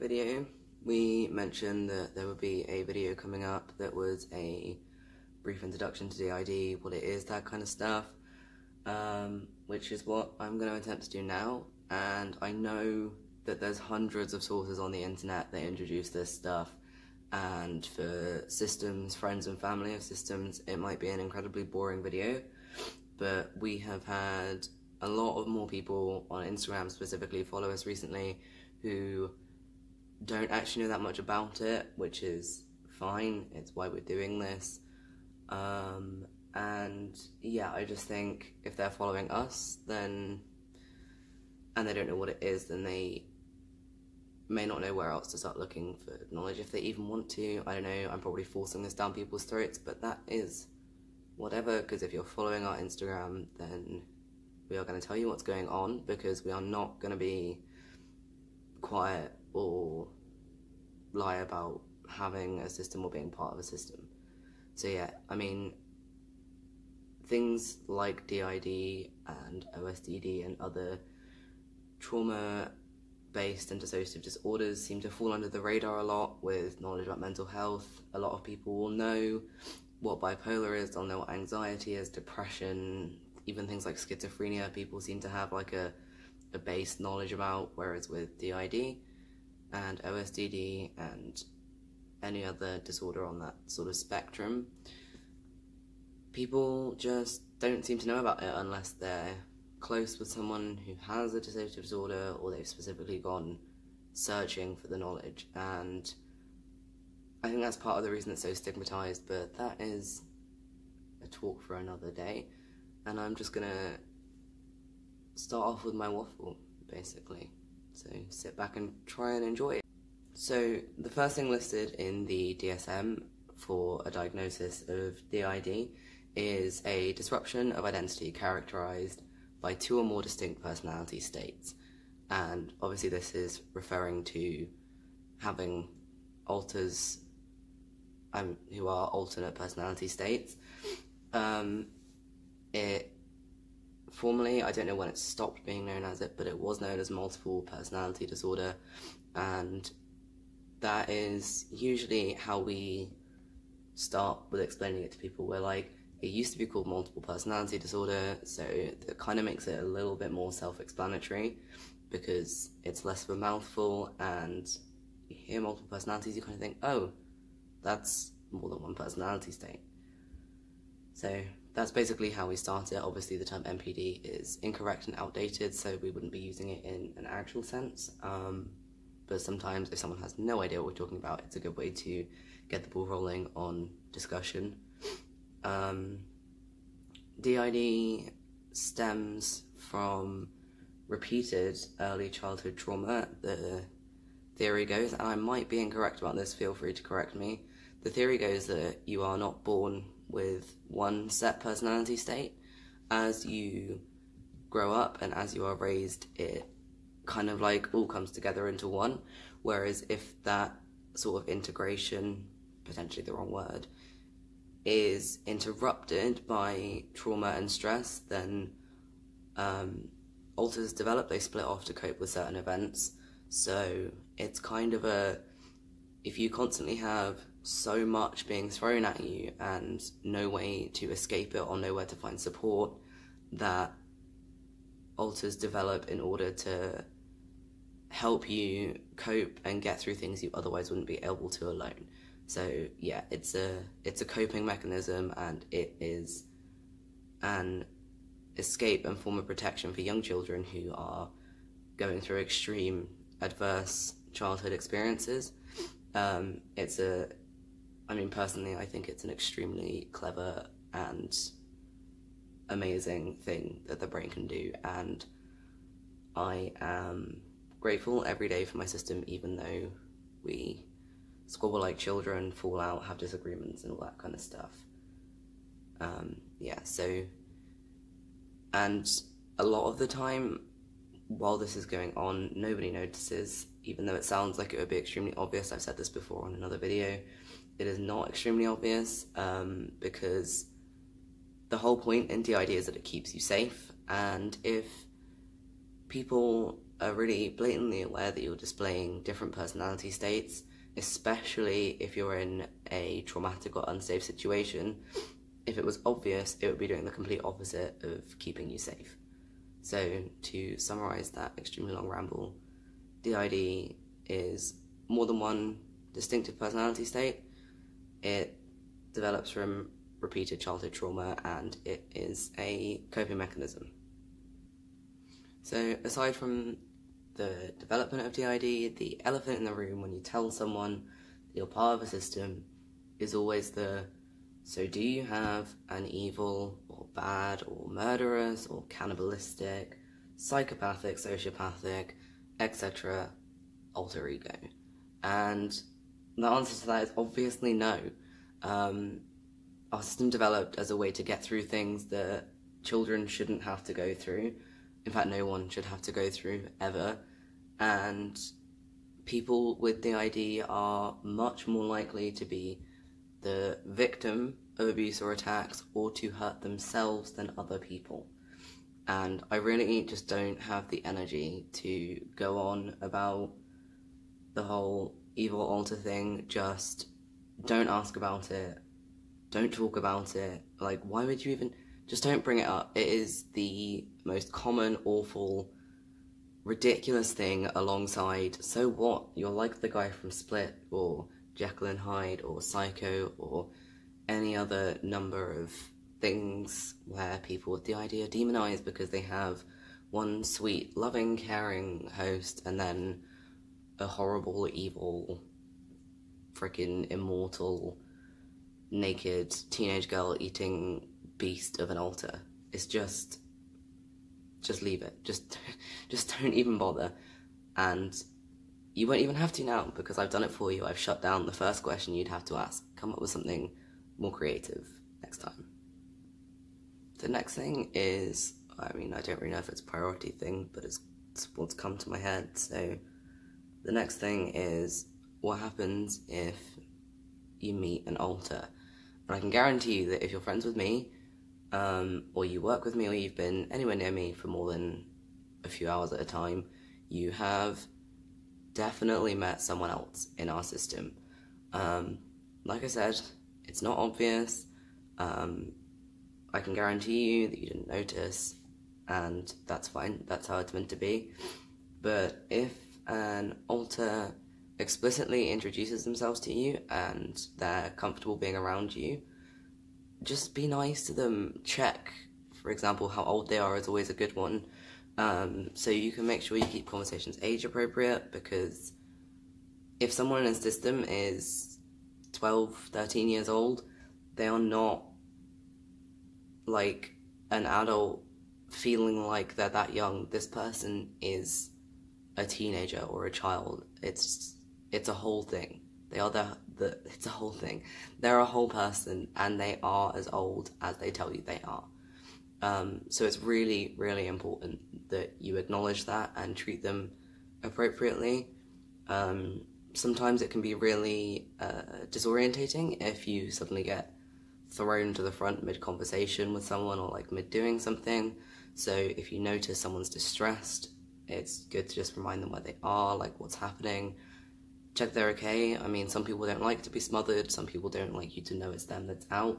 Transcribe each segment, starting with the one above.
video, we mentioned that there would be a video coming up that was a brief introduction to DID, what it is, that kind of stuff, which is what I'm going to attempt to do now. And I know that there's hundreds of sources on the internet that introduce this stuff, and for systems, friends and family of systems, it might be an incredibly boring video, but we have had a lot of more people on Instagram specifically follow us recently who don't actually know that much about it, which is fine, it's why we're doing this. And yeah, I just think if they're following us, then, and they don't know what it is, then they may not know where else to start looking for knowledge, if they even want to. I don't know, I'm probably forcing this down people's throats, but that is whatever, because if you're following our Instagram, then we are going to tell you what's going on, because we are not going to be quiet or lie about having a system or being part of a system. So yeah, I mean, things like DID and OSDD and other trauma-based and dissociative disorders seem to fall under the radar a lot with knowledge about mental health. A lot of people will know what bipolar is, they'll know what anxiety is, depression, even things like schizophrenia, people seem to have like a base knowledge about, whereas with DID and OSDD and any other disorder on that sort of spectrum, people just don't seem to know about it unless they're close with someone who has a dissociative disorder, or they've specifically gone searching for the knowledge. And I think that's part of the reason it's so stigmatized, but that is a talk for another day. And I'm just gonna start off with my waffle, basically. So sit back and try and enjoy it. So the first thing listed in the DSM for a diagnosis of DID is a disruption of identity characterized by two or more distinct personality states. And obviously this is referring to having alters who are alternate personality states. It formerly, I don't know when it stopped being known as it, but it was known as multiple personality disorder, and that is usually how we start with explaining it to people. We're like, it used to be called multiple personality disorder, so that kind of makes it a little bit more self-explanatory because it's less of a mouthful, and you hear multiple personalities, you kind of think, oh, that's more than one personality state. So that's basically how we start it. Obviously the term MPD is incorrect and outdated, so we wouldn't be using it in an actual sense. But sometimes if someone has no idea what we're talking about, it's a good way to get the ball rolling on discussion. DID stems from repeated early childhood trauma, the theory goes, and I might be incorrect about this, feel free to correct me. The theory goes that you are not born with one set personality state. As you grow up and as you are raised, it kind of like all comes together into one, whereas if that sort of integration, potentially the wrong word, is interrupted by trauma and stress, then alters develop, they split off to cope with certain events. So it's kind of if you constantly have so much being thrown at you and no way to escape it or nowhere to find support, that alters develop in order to help you cope and get through things you otherwise wouldn't be able to alone. So yeah, it's a coping mechanism, and it is an escape and form of protection for young children who are going through extreme adverse childhood experiences. I mean, personally, I think it's an extremely clever and amazing thing that the brain can do, and I am grateful every day for my system, even though we squabble like children, fall out, have disagreements and all that kind of stuff. Yeah, so, and a lot of the time while this is going on, nobody notices, even though it sounds like it would be extremely obvious. I've said this before on another video. It is not extremely obvious, because the whole point in DID is that it keeps you safe, and if people are really blatantly aware that you're displaying different personality states, especially if you're in a traumatic or unsafe situation. If it was obvious, it would be doing the complete opposite of keeping you safe. So, to summarise that extremely long ramble, DID is more than one distinctive personality state. It develops from repeated childhood trauma, and it is a coping mechanism. So, aside from the development of DID, the elephant in the room when you tell someone you're part of a system is always so do you have an evil or bad or murderous or cannibalistic, psychopathic, sociopathic, etc. alter ego? And the answer to that is obviously no. Our system developed as a way to get through things that children shouldn't have to go through. In fact, no one should have to go through ever. And people with DID are much more likely to be the victim of abuse or attacks or to hurt themselves than other people. And I really just don't have the energy to go on about the whole evil alter thing. Just don't ask about it. Don't talk about it. Like, why would you even... Just don't bring it up. It is the most common, awful, ridiculous thing alongside, so what? You're like the guy from Split, or Jekyll and Hyde, or Psycho, or any other number of things where people with DID are demonized because they have one sweet, loving, caring host and then a horrible, evil, freaking immortal, naked teenage girl eating beast of an altar. It's just leave it. Just don't even bother. And you won't even have to now, because I've done it for you. I've shut down the first question you'd have to ask. Come up with something more creative next time. The next thing is, I mean, I don't really know if it's a priority thing, but it's what's come to my head. So the next thing is, what happens if you meet an alter? And I can guarantee you that if you're friends with me, or you work with me, or you've been anywhere near me for more than a few hours at a time, you have definitely met someone else in our system. Like I said, it's not obvious. I can guarantee you that you didn't notice, and that's fine. That's how it's meant to be. But if an alter explicitly introduces themselves to you and they're comfortable being around you, just be nice to them. Check, for example, how old they are is always a good one. So you can make sure you keep conversations age appropriate, because if someone in a system is 12, 13 years old, they are not like an adult feeling like they're that young. This person is a teenager or a child. It's a whole thing. They are it's a whole thing. They're a whole person, and they are as old as they tell you they are. So it's really, really important that you acknowledge that and treat them appropriately. Sometimes it can be really disorientating if you suddenly get thrown to the front mid-conversation with someone, or like mid-doing something. So if you notice someone's distressed, it's good to just remind them where they are, like what's happening. Check they're okay. I mean, some people don't like to be smothered, some people don't like you to know it's them that's out.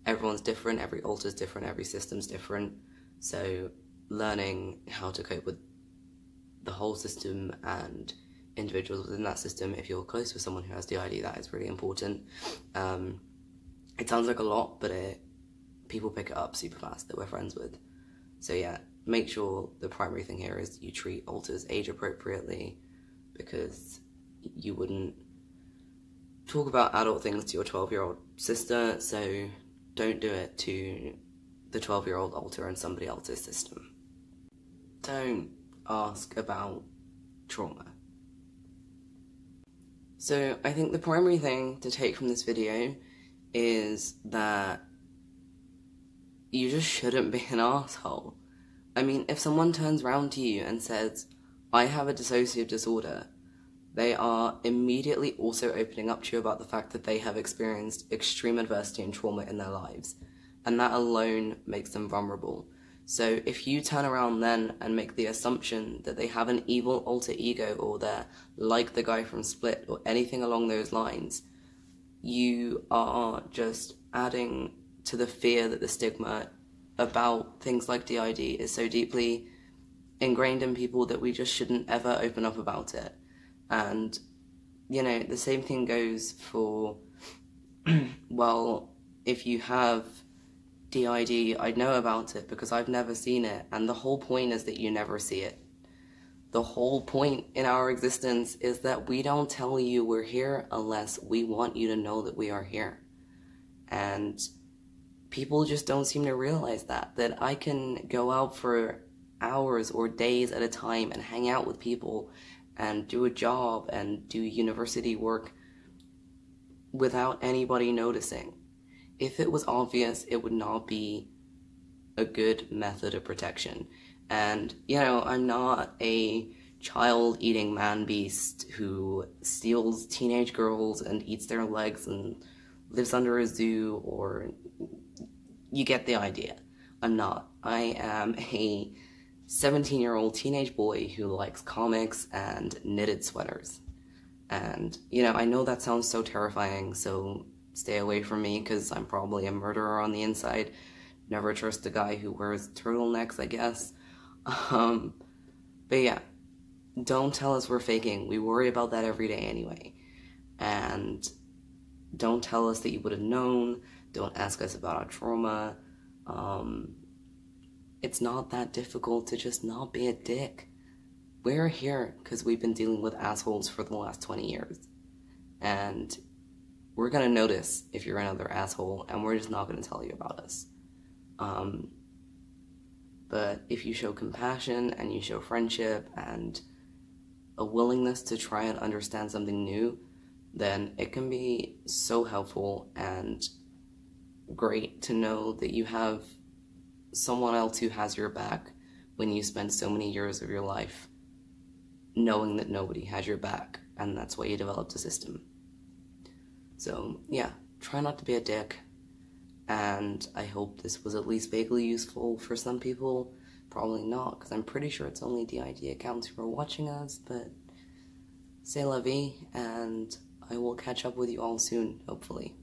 Everyone's different, every altar's different, every system's different. So learning how to cope with the whole system and individuals within that system, if you're close with someone who has DID, that is really important. It sounds like a lot, but people pick it up super fast that we're friends with. So yeah, make sure the primary thing here is you treat alters age appropriately, because you wouldn't talk about adult things to your 12-year-old sister, so don't do it to the 12-year-old alter in somebody else's system. Don't ask about trauma. So I think the primary thing to take from this video is that you just shouldn't be an asshole. I mean, if someone turns around to you and says, I have a dissociative disorder, they are immediately also opening up to you about the fact that they have experienced extreme adversity and trauma in their lives. And that alone makes them vulnerable. So if you turn around then and make the assumption that they have an evil alter ego, or they're like the guy from Split, or anything along those lines, you are just adding to the fear that the stigma about things like DID is so deeply ingrained in people that we just shouldn't ever open up about it. And, you know, the same thing goes for, well, if you have DID, I know about it because I've never seen it, and the whole point is that you never see it. The whole point in our existence is that we don't tell you we're here unless we want you to know that we are here. And people just don't seem to realize that I can go out for hours or days at a time and hang out with people and do a job and do university work without anybody noticing. If it was obvious, it would not be a good method of protection. And, you know, I'm not a child-eating man-beast who steals teenage girls and eats their legs and lives under a zoo, or... You get the idea. I'm not. I am a 17-year-old teenage boy who likes comics and knitted sweaters. And, you know, I know that sounds so terrifying, so stay away from me, because I'm probably a murderer on the inside. Never trust a guy who wears turtlenecks, I guess. But yeah, don't tell us we're faking. We worry about that every day anyway. And don't tell us that you would have known. Don't ask us about our trauma. It's not that difficult to just not be a dick. We're here because we've been dealing with assholes for the last 20 years. And we're gonna notice if you're another asshole, and we're just not gonna tell you about us. But if you show compassion and you show friendship and a willingness to try and understand something new, then it can be so helpful and great to know that you have someone else who has your back when you spend so many years of your life knowing that nobody has your back, and that's why you developed a system. So yeah, try not to be a dick, and I hope this was at least vaguely useful for some people. Probably not, because I'm pretty sure it's only DID accounts who are watching us, but c'est la vie, and I will catch up with you all soon, hopefully.